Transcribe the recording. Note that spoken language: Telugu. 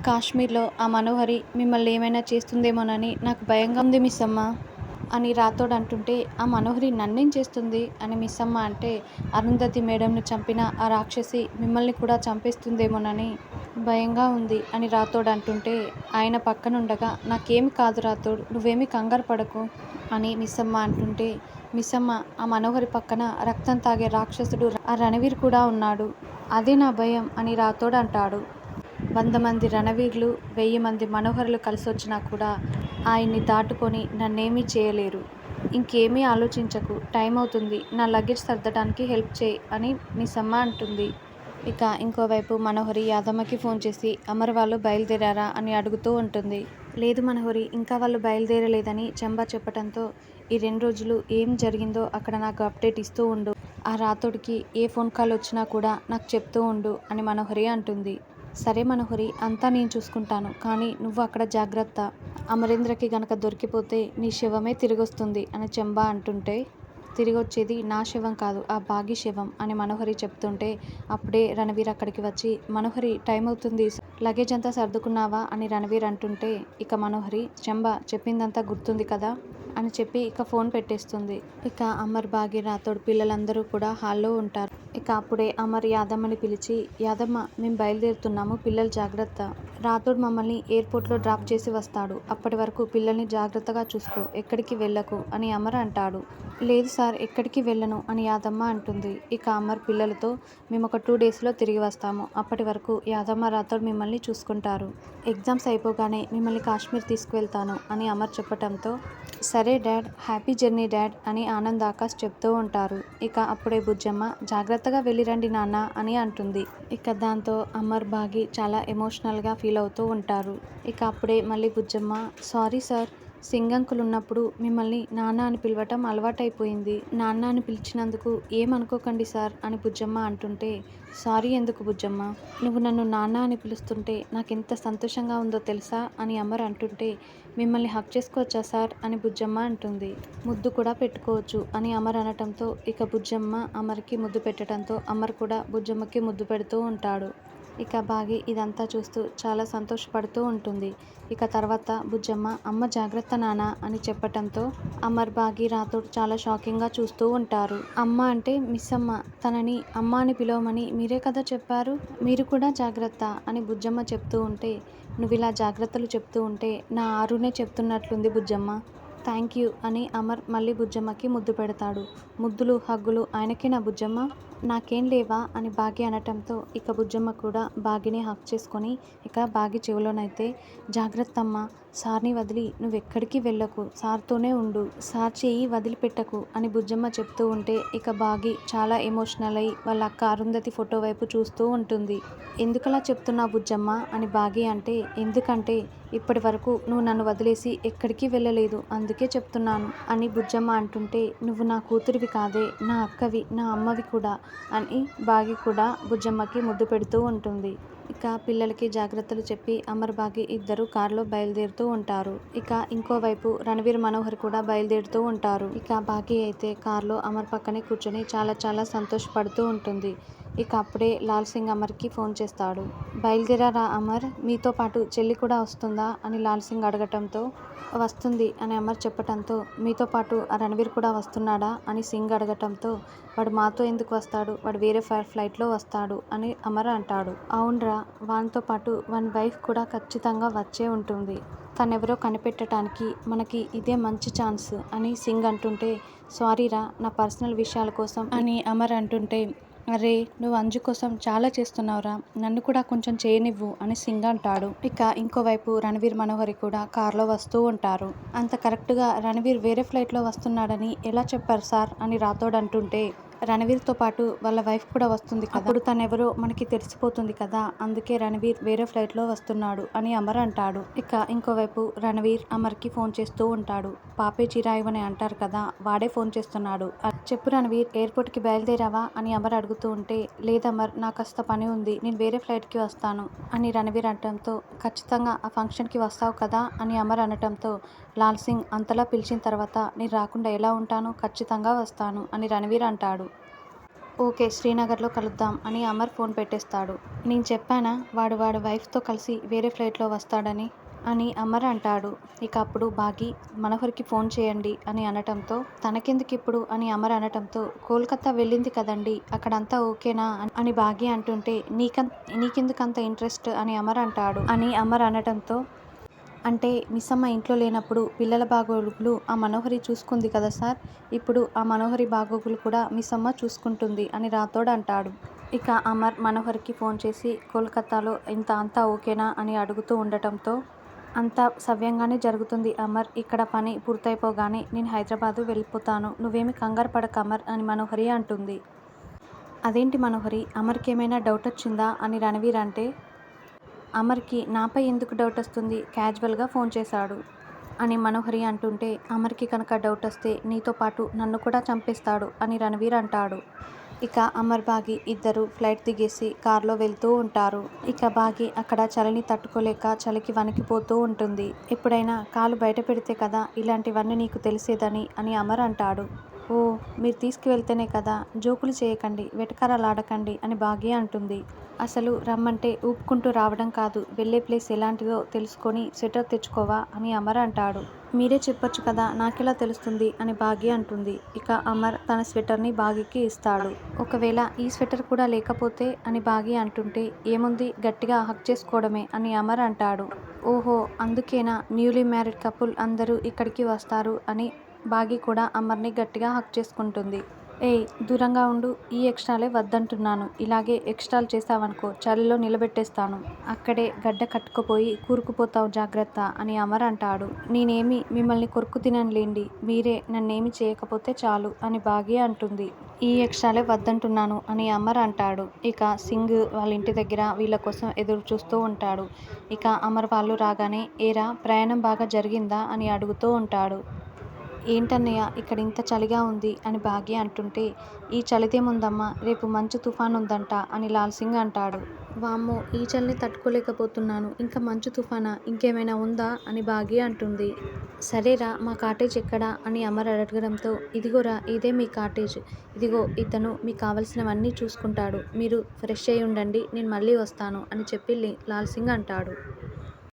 కాశ్మీర్‌లో ఆ మనోహరి మిమ్మల్ని ఏమైనా చేస్తుందేమోనని నాకు భయంగా ఉంది మిస్సమ్మ అని రాథోడ్ అంటుంటే, ఆ మనోహరి నన్నేం చేస్తుంది అని మిస్సమ్మ అంటే, అరుంధతి మేడంను చంపిన ఆ రాక్షసి మిమ్మల్ని కూడా చంపేస్తుందేమోనని భయంగా ఉంది అని రాథోడ్ అంటుంటే, ఆయన పక్కనుండగా నాకేమి కాదు రాథోడ్, నువ్వేమీ కంగారు పడకు అని మిస్సమ్మ అంటుంటే, మిస్సమ్మ ఆ మనోహరి పక్కన రక్తం తాగే రాక్షసుడు ఆ రణవీర్ కూడా ఉన్నాడు. అదే నా భయం అని రాథోడ్ అంటాడు. 100 మంది రణవీర్లు, 1000 మంది మనోహరులు కలిసొచ్చినా కూడా ఆయన్ని దాటుకొని నన్నేమీ చేయలేరు. ఇంకేమీ ఆలోచించకు, టైం అవుతుంది, నా లగేజ్ సర్దడానికి హెల్ప్ చేయి అని మిస్సమ్మ అంటుంది. ఇక ఇంకోవైపు మనోహరి యాదమ్మకి ఫోన్ చేసి అమర్ వాళ్ళు బయలుదేరారా అని అడుగుతూ ఉంటుంది. లేదు మనోహరి, ఇంకా వాళ్ళు బయలుదేరలేదని చెంబా చెప్పటంతో, ఈ 2 రోజులు ఏం జరిగిందో అక్కడ నాకు అప్డేట్ ఇస్తూ ఉండు. ఆ రాథోడ్‌కి ఏ ఫోన్ కాల్ వచ్చినా కూడా నాకు చెప్తూ ఉండు అని మనోహరి అంటుంది. సరే మనోహరి, అంతా నేను చూసుకుంటాను, కానీ నువ్వు అక్కడ జాగ్రత్త. అమరేంద్రకి గనక దొరికిపోతే నీ శవమే తిరిగొస్తుంది అని చెంబా అంటుంటే, తిరిగొచ్చేది నా శవం కాదు, ఆ బాగి శవం అని మనోహరి చెప్తుంటే, అప్పుడే రణవీర్ అక్కడికి వచ్చి, మనోహరి టైం అవుతుంది, లగేజ్ అంతా సర్దుకున్నావా అని రణవీర్ అంటుంటే, ఇక మనోహరి చెంబా చెప్పిందంతా గుర్తుంది కదా అని చెప్పి ఇక ఫోన్ పెట్టేస్తుంది. ఇక అమర్, బాగి, రాథోడ్ పిల్లలందరూ కూడా హాల్లో ఉంటారు. ఇక అప్పుడే అమర్ యాదమ్మని పిలిచి, యాదమ్మ మేము బయలుదేరుతున్నాము, పిల్లలు జాగ్రత్త. రాథోడ్ మమ్మల్ని ఎయిర్పోర్ట్లో డ్రాప్ చేసి వస్తాడు, అప్పటి వరకు పిల్లల్ని జాగ్రత్తగా చూసుకో, ఎక్కడికి వెళ్ళకు అని అమర్ అంటాడు. లేదు సార్, ఎక్కడికి వెళ్ళను అని యాదమ్మ అంటుంది. ఇక అమర్ పిల్లలతో, మేము ఒక 2 డేస్లో తిరిగి వస్తాము, అప్పటి వరకు యాదమ్మ, రాథోడ్ మిమ్మల్ని చూసుకుంటారు. ఎగ్జామ్స్ అయిపోగానే మిమ్మల్ని కాశ్మీర్ తీసుకువెళ్తాను అని అమర్ చెప్పటంతో, సరే డాడ్, హ్యాపీ జర్నీ డాడ్ అని ఆనంద్, ఆకాష్ చెప్తూ ఉంటారు. ఇక అప్పుడే బుజ్జమ్మ, జాగ్రత్తగా వెళ్ళిరండి నాన్న అని అంటుంది. ఇక దాంతో అమర్, బాగి చాలా ఎమోషనల్గా ఫీల్ అవుతూ ఉంటారు. ఇక అప్పుడే మళ్ళీ Bujjamma, sorry sir, Singh uncle ఉన్నప్పుడు మిమ్మల్ని నాన్న అని పిలవటం అలవాటైపోయింది, నాన్న అని పిలిచినందుకు ఏమనుకోకండి సార్ అని బుజ్జమ్మ అంటుంటే, సారీ ఎందుకు బుజ్జమ్మ, నువ్వు నన్ను నాన్న అని పిలుస్తుంటే నాకెంత సంతోషంగా ఉందో తెలుసా అని అమర్ అంటుంటే, మిమ్మల్ని హగ్ చేసుకోవచ్చా సార్ అని బుజ్జమ్మ అంటుంది. ముద్దు కూడా పెట్టుకోవచ్చు అని అమర్ అనటంతో, ఇక బుజ్జమ్మ అమర్కి ముద్దు పెట్టడంతో అమర్ కూడా బుజ్జమ్మకి ముద్దు పెడుతూ ఉంటాడు. ఇక బాగి ఇదంతా చూస్తూ చాలా సంతోషపడుతూ ఉంటుంది. ఇక తర్వాత బుజ్జమ్మ, అమ్మ జాగ్రత్త నాన్న అని చెప్పటంతో అమర్, బాగి, రాథోడ్ చాలా షాకింగ్గా చూస్తూ ఉంటారు. అమ్మ అంటే మిస్సమ్మ, తనని అమ్మ అని పిలవమని మీరే కదా చెప్పారు, మీరు కూడా జాగ్రత్త అని బుజ్జమ్మ చెప్తూ ఉంటే, నువ్విలా జాగ్రత్తలు చెప్తూ ఉంటే నా ఆరునే చెప్తున్నట్లుంది బుజ్జమ్మ, థ్యాంక్ యూ అని అమర్ మళ్ళీ బుజ్జమ్మకి ముద్దు పెడతాడు. ముద్దులు, హగ్గులు ఆయనకేనా బుజ్జమ్మ, నాకేం లేవా అని బాగి అనటంతో, ఇక బుజ్జమ్మ కూడా బాగిని హగ్ చేసుకొని, ఇక బాగి చెవిలోనైతే, జాగ్రత్తమ్మ, సార్ని వదిలి నువ్వెక్కడికి వెళ్ళకు, సార్తోనే ఉండు, సార్ చేయి వదిలిపెట్టకు అని బుజ్జమ్మ చెప్తూ ఉంటే, ఇక బాగి చాలా ఎమోషనల్ అయి వాళ్ళ అక్క అరుంధతి ఫోటో వైపు చూస్తూ ఉంటుంది. ఎందుకలా చెప్తున్నావు బుజ్జమ్మ అని బాగి అంటే, ఎందుకంటే ఇప్పటి వరకు నువ్వు నన్ను వదిలేసి ఎక్కడికి వెళ్ళలేదు, అందుకే చెప్తున్నాను అని బుజ్జమ్మ అంటుంటే, నువ్వు నా కూతురివి కాదే, నా అక్కవి, నా అమ్మవి కూడా అని బాగి కూడా బుజ్జమ్మకి ముద్దు పెడుతూ ఉంటుంది. ఇక పిల్లలకి జాగ్రత్తలు చెప్పి అమర్, బాగి ఇద్దరు కారులో బయలుదేరుతూ ఉంటారు. ఇక ఇంకోవైపు రణవీర్, మనోహర్ కూడా బయలుదేరుతూ ఉంటారు. ఇక బాగి అయితే కారులో అమర్ పక్కనే కూర్చొని చాలా చాలా సంతోషపడుతూ ఉంటుంది. ఇక అప్పుడే లాల్ సింగ్ అమర్కి ఫోన్ చేస్తాడు. బయలుదేరారా అమర్, మీతో పాటు చెల్లి కూడా వస్తుందా అని లాల్ సింగ్ అడగటంతో, వస్తుంది అని అమర్ చెప్పటంతో, మీతో పాటు ఆ రణవీర్ కూడా వస్తున్నాడా అని సింగ్ అడగటంతో, వాడు మాతో ఎందుకు వస్తాడు, వాడు వేరే ఫ్లైట్లో వస్తాడు అని అమర్ అంటాడు. అవునరా, వానితో పాటు వాని వైఫ్ కూడా ఖచ్చితంగా వచ్చే ఉంటుంది, తనెవరో కనిపెట్టడానికి మనకి ఇదే మంచి ఛాన్స్ అని సింగ్ అంటుంటే, సారీరా, నా పర్సనల్ విషయాల కోసం అని అమర్ అంటుంటే, అరే నువ్వు అంజు కోసం చాలా చేస్తున్నావురా, నన్ను కూడా కొంచెం చేయనివ్వు అని సింగ్ అంటాడు. ఇక ఇంకోవైపు రణవీర్, మనోహరి కూడా కారులో వస్తూ ఉంటారు. అంత కరెక్ట్గా రణవీర్ వేరే ఫ్లైట్లో వస్తున్నాడని ఎలా చెప్పారు సార్ అని రాథోడ్ అంటుంటే, రణవీర్తో పాటు వాళ్ళ వైఫ్ కూడా వస్తుంది కదా, అప్పుడు తనెవరో మనకి తెలిసిపోతుంది కదా, అందుకే రణవీర్ వేరే ఫ్లైట్లో వస్తున్నాడు అని అమర్ అంటాడు. ఇక ఇంకోవైపు రణవీర్ అమర్కి ఫోన్ చేస్తూ ఉంటాడు. పాపే చిరాయు అని అంటారు కదా, వాడే ఫోన్ చేస్తున్నాడు, చెప్పు రణవీర్, ఎయిర్పోర్ట్కి బయలుదేరావా అని అమర్ అడుగుతూ ఉంటే, లేదమర్, నాకు కాస్త పని ఉంది, నేను వేరే ఫ్లైట్కి వస్తాను అని రణవీర్ అనటంతో, ఖచ్చితంగా ఆ ఫంక్షన్కి వస్తావు కదా అని అమర్ అనటంతో, లాల్ సింగ్ అంతలా పిలిచిన తర్వాత నేను రాకుండా ఎలా ఉంటాను, ఖచ్చితంగా వస్తాను అని రణవీర్ అంటాడు. ఓకే, శ్రీనగర్లో కలుద్దాం అని అమర్ ఫోన్ పెట్టేస్తాడు. నేను చెప్పానా వాడి వైఫ్తో కలిసి వేరే ఫ్లైట్లో వస్తాడని అని అమర్ అంటాడు. ఇక అప్పుడు బాగి మనోహర్కి ఫోన్ చేయండి అని అనటంతో తనకెందుకిప్పుడు అని అమర్ అనటంతో కోల్కతా వెళ్ళింది కదండి, అక్కడంతా ఓకేనా అని బాగి అంటుంటే నీకెందుకంత ఇంట్రెస్ట్ అని అమర్ అంటాడు. అని అమర్ అనటంతో అంటే మిస్సమ్మ ఇంట్లో లేనప్పుడు పిల్లల బాగోగులు ఆ మనోహరి చూసుకుంది కదా సార్, ఇప్పుడు ఆ మనోహరి బాగోగులు కూడా మిస్సమ్మ చూసుకుంటుంది అని రాథోడ్ అంటాడు. ఇక అమర్ మనోహర్కి ఫోన్ చేసి కోల్కతాలో అంతా ఓకేనా అని అడుగుతూ ఉండటంతో అంతా సవ్యంగానే జరుగుతుంది అమర్, ఇక్కడ పని పూర్తయిపోగానే నేను హైదరాబాదు వెళ్ళిపోతాను, నువ్వేమి కంగారు పడకు అమర్ అని మనోహరి అంటుంది. అదేంటి మనోహరి, అమర్కి ఏమైనా డౌట్ వచ్చిందా అని రణవీర్ అంటే అమర్కి నాపై ఎందుకు డౌట్ వస్తుంది, క్యాజువల్గా ఫోన్ చేశాడు అని మనోహరి అంటుంటే అమర్కి కనుక డౌట్ వస్తే నీతో పాటు నన్ను కూడా చంపేస్తాడు అని రణవీర్ అంటాడు. ఇక అమర్ బాగి ఇద్దరు ఫ్లైట్ దిగేసి కారులో వెళ్తూ ఉంటారు. ఇక బాగి అక్కడ చలిని తట్టుకోలేక చలికి వణికిపోతూ ఉంటుంది. ఎప్పుడైనా కాలు బయట పెడితే కదా ఇలాంటివన్నీ నీకు తెలిసేదని అని అమర్ అంటాడు. ఓ, మీరు తీసుకువెళ్తేనే కదా, జోకులు చేయకండి, వెటకారాలాడకండి అని బాగి అంటుంది. అసలు రమ్మంటే ఊపుకుంటూ రావడం కాదు, వెళ్ళే ప్లేస్ ఎలాంటిదో తెలుసుకొని స్వెటర్ తెచ్చుకోవా అని అమర్ అంటాడు. మీరే చెప్పొచ్చు కదా, నాకెలా తెలుస్తుంది అని బాగి అంటుంది. ఇక అమర్ తన స్వెటర్ని బాగికి ఇస్తాడు. ఒకవేళ ఈ స్వెటర్ కూడా లేకపోతే అని బాగి అంటుంటే ఏముంది, గట్టిగా హగ్ చేసుకోవడమే అని అమర్ అంటాడు. ఓహో, అందుకేనా న్యూలీ మ్యారీడ్ కపుల్ అందరూ ఇక్కడికి వస్తారు అని బాగి కూడా అమర్ని గట్టిగా హగ్ చేసుకుంటుంది. ఏయ్, దూరంగా ఉండు, ఈ ఎక్స్ట్రాలే వద్దంటున్నాను, ఇలాగే ఎక్స్ట్రాలు చేశావనుకో చలిలో నిలబెట్టేస్తాను, అక్కడే గడ్డ కట్టుకుపోయి కూరుకుపోతావు జాగ్రత్త అని అమర్ అంటాడు. నేనేమి మిమ్మల్ని కొరుకు తిననులేండి, మీరే నన్నేమి చేయకపోతే చాలు అని బాగి అంటుంది. ఈ ఎక్స్ట్రాలే వద్దంటున్నాను అని అమర్ అంటాడు. ఇక సింగ్ వాళ్ళ ఇంటి దగ్గర వీళ్ళ కోసం ఎదురు చూస్తూ ఉంటాడు. ఇక అమర్ వాళ్ళు రాగానే ఏరా ప్రయాణం బాగా జరిగిందా అని అడుగుతూ ఉంటాడు. ఏంటన్నయ్య ఇక్కడ ఇంత చలిగా ఉంది అని బాగి అంటుంటే ఈ చలిదేముందమ్మా, రేపు మంచు తుఫాన్ ఉందంట అని లాల్ సింగ్ అంటాడు. వామ్మో, ఈ చలిని తట్టుకోలేకపోతున్నాను, ఇంకా మంచు తుఫానా, ఇంకేమైనా ఉందా అని బాగి అంటుంది. సరేరా, మా కాటేజ్ ఎక్కడా అని అమర్ అడగడంతో ఇదిగోరా ఇదే మీ కాటేజ్, ఇదిగో ఇతను మీకు కావలసినవన్నీ చూసుకుంటాడు, మీరు ఫ్రెష్ అయి ఉండండి, నేను మళ్ళీ వస్తాను అని చెప్పి లాల్ సింగ్ అంటాడు.